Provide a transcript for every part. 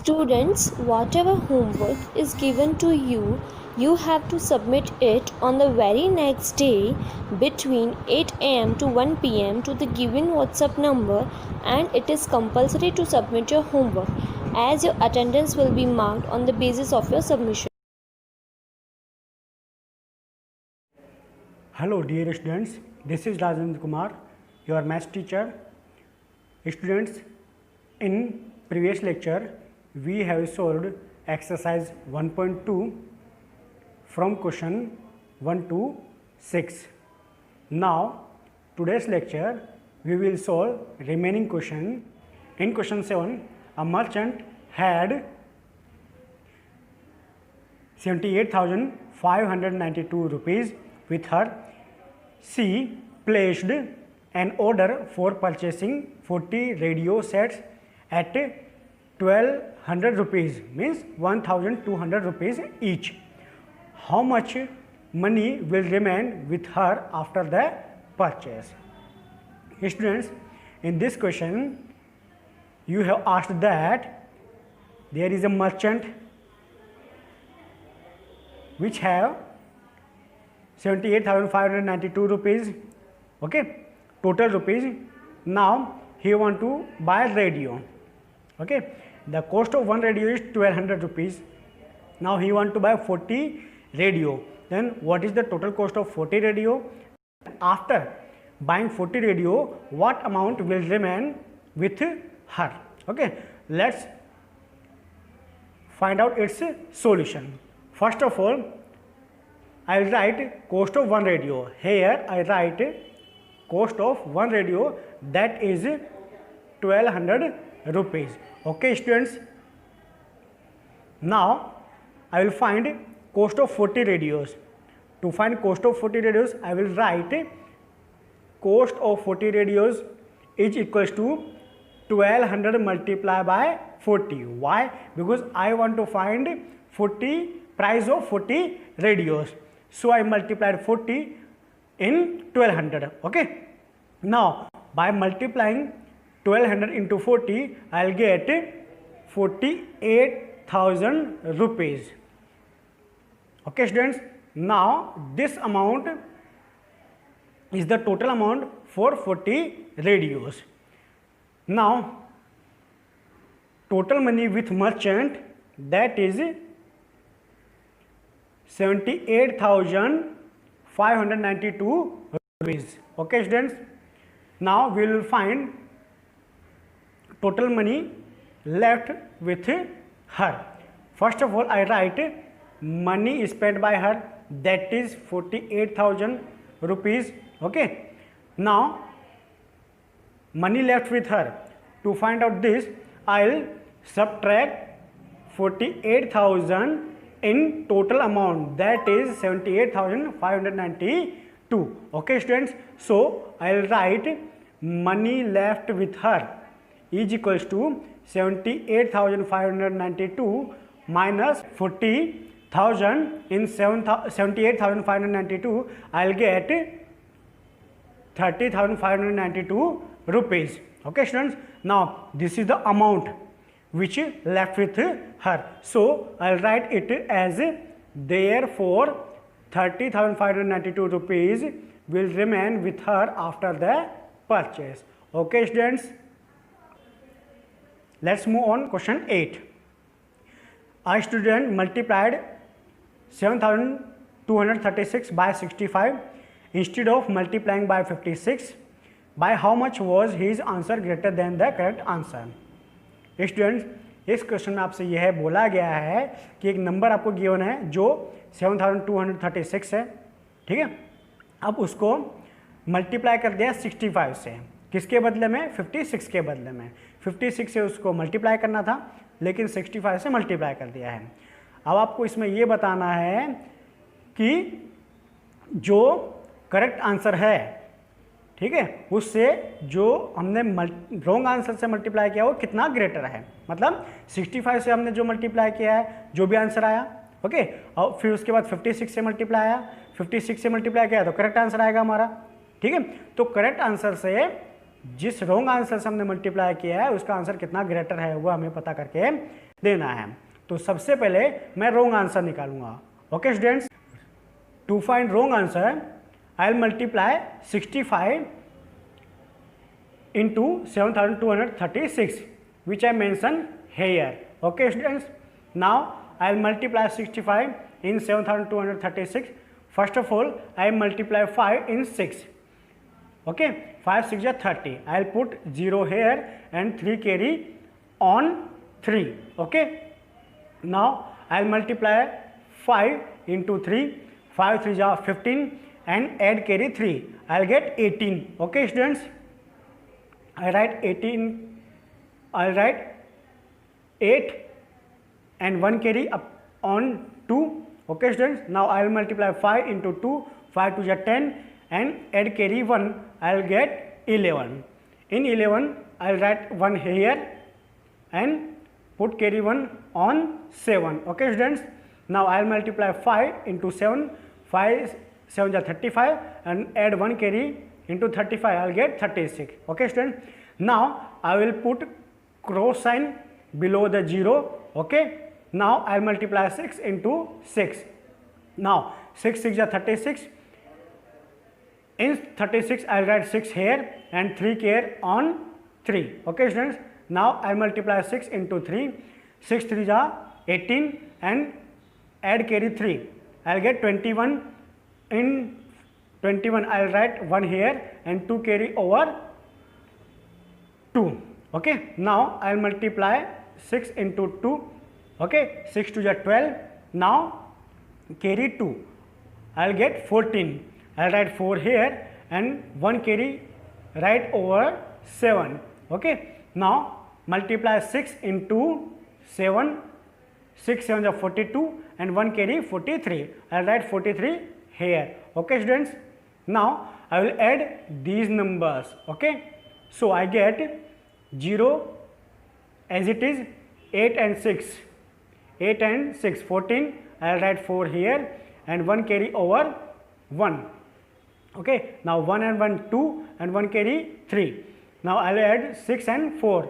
Students, whatever homework is given to you, you have to submit it on the very next day between 8 am to 1 pm to the given WhatsApp number, and it is compulsory to submit your homework as your attendance will be marked on the basis of your submission. Hello dear students, this is Rajendra Kumar, your maths teacher. Students, in previous lecture we have solved exercise 1.2 from question 1 to 6. Now today's lecture we will solve remaining question. In question 7, a merchant had 78,592 rupees with her. She placed an order for purchasing 40 radio sets at 1200 rupees, means 1200 rupees each. How much money will remain with her after the purchase? Students, in this question you have asked that there is a merchant which have 78,592 rupees, okay, total rupees. Now he want to buy radio, okay. The cost of one radio is 1200 rupees. Now he want to buy 40 radio. Then what is the total cost of 40 radio? After buying 40 radio, what amount will remain with her? Okay, let's find out its solution. First of all, I will write cost of one radio. Here I write cost of one radio, that is 1200 rupees. Okay students, now I will find cost of 40 radios. To find cost of 40 radios, I will write cost of 40 radios is equals to 1200 multiplied by 40. Why? Because I want to find 40 price of 40 radios. So I multiplied 40 in 1200. Okay. Now by multiplying 1200 into 40, I will get 48,000 rupees. Okay students. Now this amount is the total amount for 40 radios. Now total money with merchant, that is 78,592 rupees. Okay students. Now we will find total money left with her. First of all, I write money spent by her, that is 48,000 rupees. Okay. Now money left with her. To find out this, I will subtract 48,000 in total amount, that is 78,592. Okay students. So I will write money left with her is equals to 78,592 minus 40,000 in 78,592. I will get 30,592 rupees. Okay students. Now this is the amount which left with her. So I will write it as, therefore 30,592 rupees will remain with her after the purchase. Okay students. Let's move on. Question 8. A student multiplied 7,236 by 65 instead of multiplying by 56. By how much was his answer greater than the correct answer? Students, इस question में आपसे यह बोला गया है कि एक number आपको गिवन है जो 7236 है, ठीक है। अब उसको मल्टीप्लाई कर दिया 65 से, किसके बदले में? 56 के बदले में। 56 से उसको मल्टीप्लाई करना था, लेकिन 65 से मल्टीप्लाई कर दिया है। अब आपको इसमें ये बताना है कि जो करेक्ट आंसर है, ठीक है, उससे जो हमने रॉन्ग आंसर से मल्टीप्लाई किया वो कितना ग्रेटर है। मतलब 65 से हमने जो मल्टीप्लाई किया है, जो भी आंसर आया, ओके, और फिर उसके बाद 56 से मल्टीप्लाई आया, 56 से मल्टीप्लाई किया तो करेक्ट आंसर आएगा हमारा, ठीक है। तो करेक्ट आंसर से जिस रॉन्ग आंसर से हमने मल्टीप्लाई किया है उसका आंसर कितना ग्रेटर है वो हमें पता करके देना है। तो सबसे पहले मैं रॉन्ग आंसर निकालूंगा। Okay students, to find wrong answer I will multiply 65 into 7236 which I mentioned here. Okay students, now I will multiply 65 in 7236. First of all I will multiply 5 in 6. Okay, 5 6 are 30. I will put 0 here and 3 carry on 3. Okay, now I will multiply 5 into 3. 5 3 are 15 and add carry 3. I will get 18. Okay students, I write 18, I write 8 and 1 carry up on 2. Okay students, now I will multiply 5 into 2, 5 2 is 10 and add carry 1, I will get 11. In 11 I will write 1 here and put carry 1 on 7. Okay students, now I will multiply 5 into 7, 5 7 is 35 and add 1 carry into 35, I will get 36. Okay students, now I will put cross sign below the 0. Okay, now I will multiply 6 into 6. Now 6 6 is 36. In 36 I will write 6 here and 3 here on 3. Okay students, now I will multiply 6 into 3. 6 3 is 18 and add carry 3, I will get 21. In 21 I will write 1 here and 2 carry over 2. Okay, now I will multiply 6 into 2. Okay, 6 2 is 12. Now carry 2, I will get 14. I will write 4 here and 1 carry right over 7. Okay, now multiply 6 into 7. 6 7 is 42 and 1 carry 43. I will write 43 here. Okay students, now I will add these numbers. Okay, so I get 0 as it is, 8 and 6, 8 and 6 14. I will write 4 here and 1 carry over 1. Okay, now 1 and 1 2 and 1 carry 3. Now I will add 6 and 4,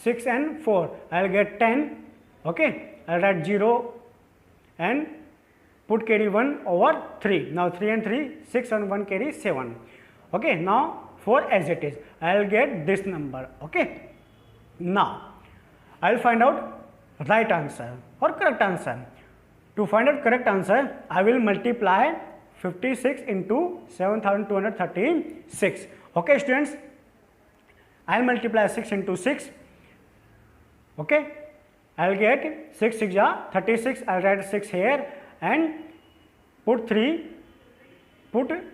6 and 4, I will get 10. Okay, I will write 0 and put carry 1 over 3. Now 3 and 3, 6 and 1 carry 7. Okay, now 4 as it is, I will get this number. Okay, now I will find out right answer or correct answer. To find out correct answer, I will multiply 56 into 7236. Okay students, I will multiply 6 into 6. Okay, I will get 6 6 are 36. I will write 6 here and put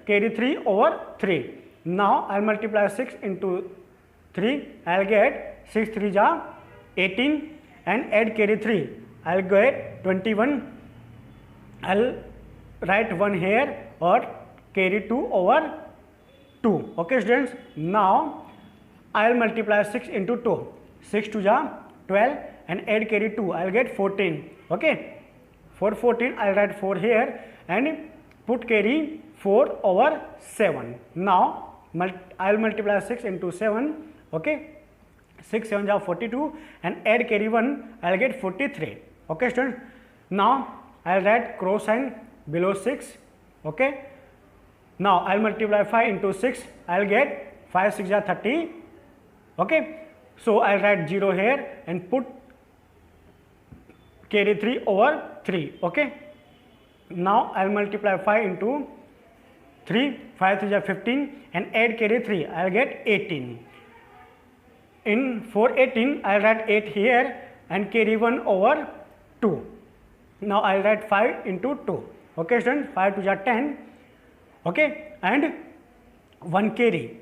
carry 3 over 3. Now I will multiply 6 into 3. I will get 6 3 are 18 and add carry 3. I will get 21. I will write 1 here or carry 2 over 2. Okay students, now I will multiply 6 into 2. 6 2 are 12 and add carry 2. I will get 14. Okay, for 14 I will write 4 here and put carry 4 over 7. Now I will multiply 6 into 7. Okay, 6 7 are 42 and add carry 1, I will get 43. Okay students, now I will write cross sign below 6. Okay, now I will multiply 5 into 6. I will get 5 6 are 30. Okay, so I will write 0 here and put carry 3 over 3. Okay, now I will multiply 5 into 3. 5 3 are 15 and add carry 3. I will get 18. In 418 I will write 8 here and carry 1 over 2. Now I will write 5 into 2. Okay students, 5 2 are 10. Okay, and 1 carry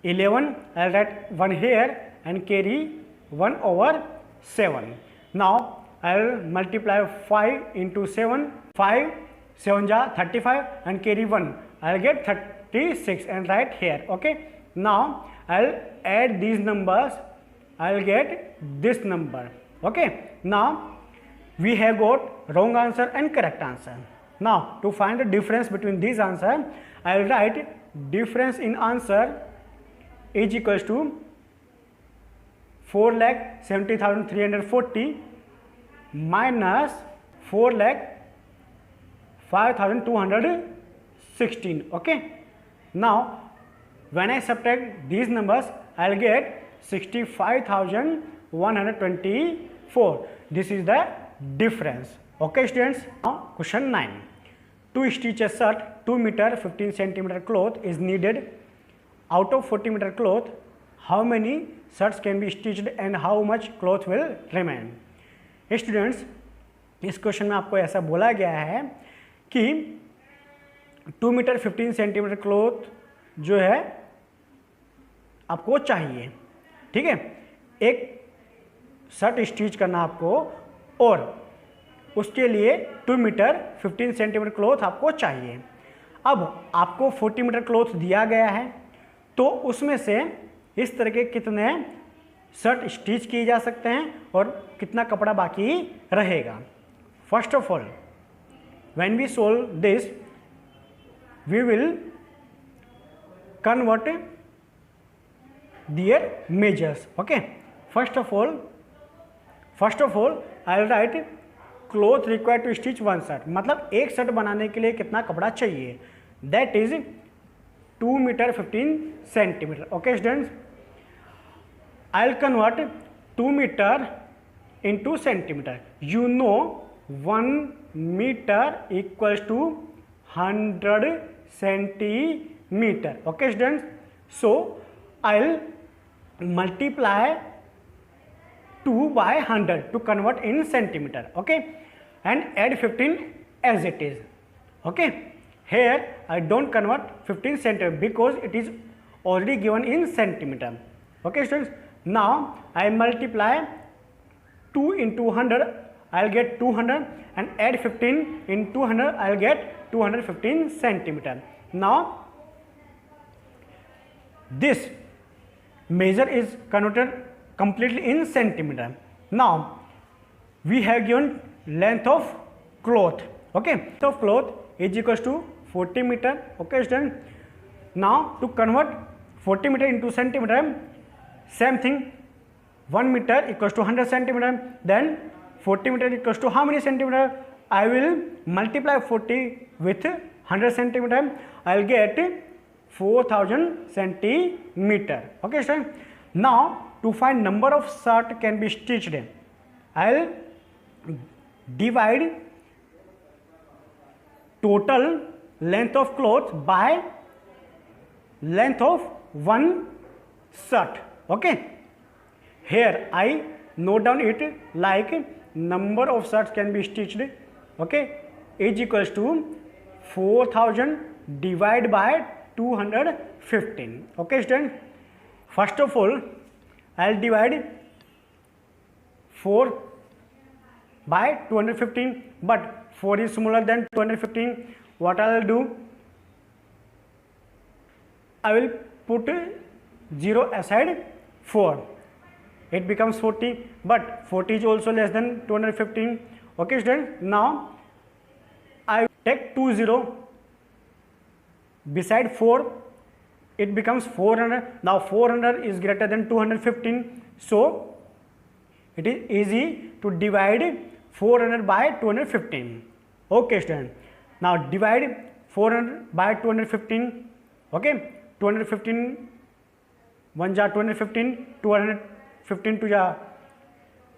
11. I will write 1 here and carry 1 over 7. Now I will multiply 5 into 7. 5 7 are 35 and carry 1. I will get 36 and write here. Okay, now I will add these numbers. I will get this number. Okay, now we have got wrong answer and correct answer. Now to find the difference between these answer, I will write difference in answer is equals to 4,70,340 minus 4,05,216. Okay. Now when I subtract these numbers, I'll get 65,124. This is the difference. Okay students. Now question 9. To stitch a shirt, 2 meter 15 centimeter cloth is needed. Out of 40 meter cloth, how many shirts can be stitched and how much cloth will remain? Students, इस question में आपको ऐसा बोला गया है कि 2 metre 15 centimetre cloth जो है आपको चाहिए, ठीक है, एक शर्ट स्टिच करना आपको, और उसके लिए 2 मीटर 15 सेंटीमीटर क्लॉथ आपको चाहिए। अब आपको 40 मीटर क्लॉथ दिया गया है, तो उसमें से इस तरह के कितने शर्ट स्टिच किए जा सकते हैं और कितना कपड़ा बाकी रहेगा। First of all, when we solve this, we will convert their measures. Okay, first of all I will write cloth required to stitch 1 shirt, मतलब एक शर्ट बनाने के लिए कितना कपड़ा चाहिए, that is 2 metre 15 centimetres. Okay students, I'll convert 2 meter into centimeter. You know 1 meter equals to 100 centimeter. Okay students, so I'll multiply 2 by 100 to convert in centimeter. Okay, and add 15 as it is. Okay, here I don't convert 15 centimeter because it is already given in centimeter. Okay students, now I multiply 2 into 100, I'll get 200, and add 15 in 200, I'll get 215 centimeter. Now this measure is converted completely in centimeter. Now we have given length of cloth. Okay, length of cloth is equals to 40 meter. Okay students, now to convert 40 meter into centimeter, same thing, 1 meter equals to 100 centimeter, then 40 meter equals to how many centimeter? I will multiply 40 with 100 centimeter, I will get 4000 centimeter. Okay students, now to find number of shirt can be stitched, I will divide total length of cloth by length of one shirt. Okay, here I note down it like number of shirts can be stitched, okay, is equals to 4000 divided by 215. Okay students, first of all I'll divide 4 by 215, but 4 is smaller than 215. What I'll do, I will put 0 aside 4, it becomes 40, but 40 is also less than 215. Okay students, now I take 2 0 beside 4, it becomes 400. Now 400 is greater than 215, so it is easy to divide 400 by 215. Okay students, now divide 400 by 215. Okay, 215 1 जा 215, 215 2 जा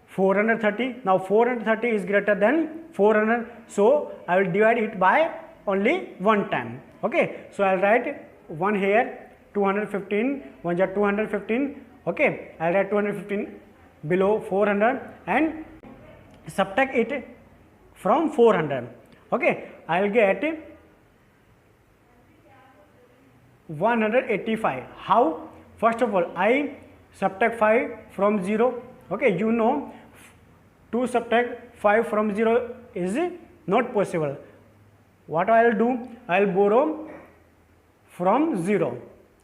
430. Now 430 is greater than 400, so I will divide it by only one time. Okay, so I'll write 1 here, 215, 1 ja 215. Okay, I'll write 215 below 400 and subtract it from 400. Okay, I'll get 185. How? First of all, I subtract 5 from 0. Okay, you know to subtract 5 from 0 is not possible. What I will do, I will borrow from 0.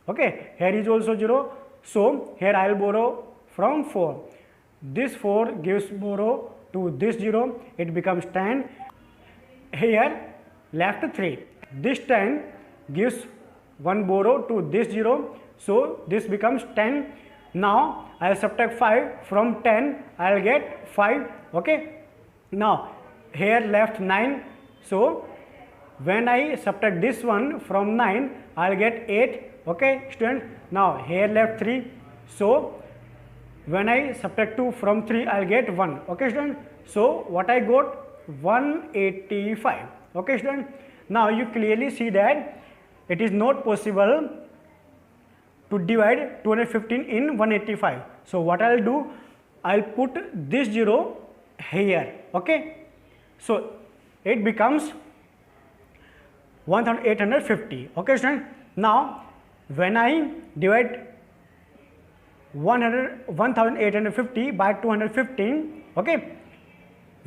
Okay, here is also 0, so here I will borrow from 4. This 4 gives borrow to this 0, it becomes 10. Here left 3. This 10 gives 1 borrow to this 0, so this becomes 10. Now I will subtract 5 from 10, I will get 5. Okay, Now here left 9, so when I subtract this one from 9, I'll get 8. Okay student, now here left 3, so when I subtract 2 from 3, I'll get 1. Okay student, so what I got 185. Okay student, now you clearly see that it is not possible to divide 215 in 185. So what I'll do, I'll put this 0 here. Okay, so it becomes 1850. Okay student, now when I divide 1850 by 215, okay,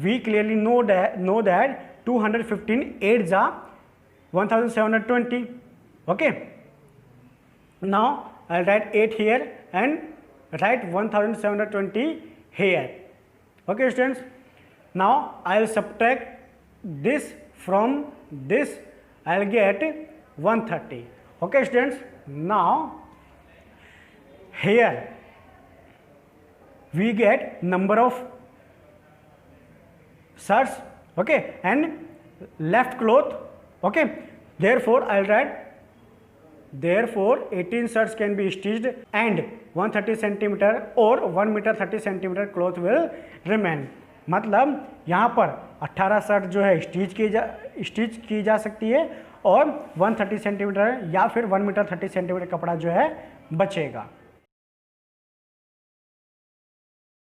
we clearly know that 215 8s are 1720. Okay, now I'll write 8 here and write 1720 here. Okay students, now I'll subtract this from this, I'll get 130. Okay students, now here we get number of shirts, okay, and left cloth. Okay, therefore I'll write, therefore 18 shirts can be stitched and 130 centimeter or 1 meter 30 centimeter cloth will remain. मतलब यहाँ पर 18 shirt जो है stitch की जा सकती है और 130 सेंटीमीटर या फिर 1 मीटर 30 सेंटीमीटर कपड़ा जो है बचेगा.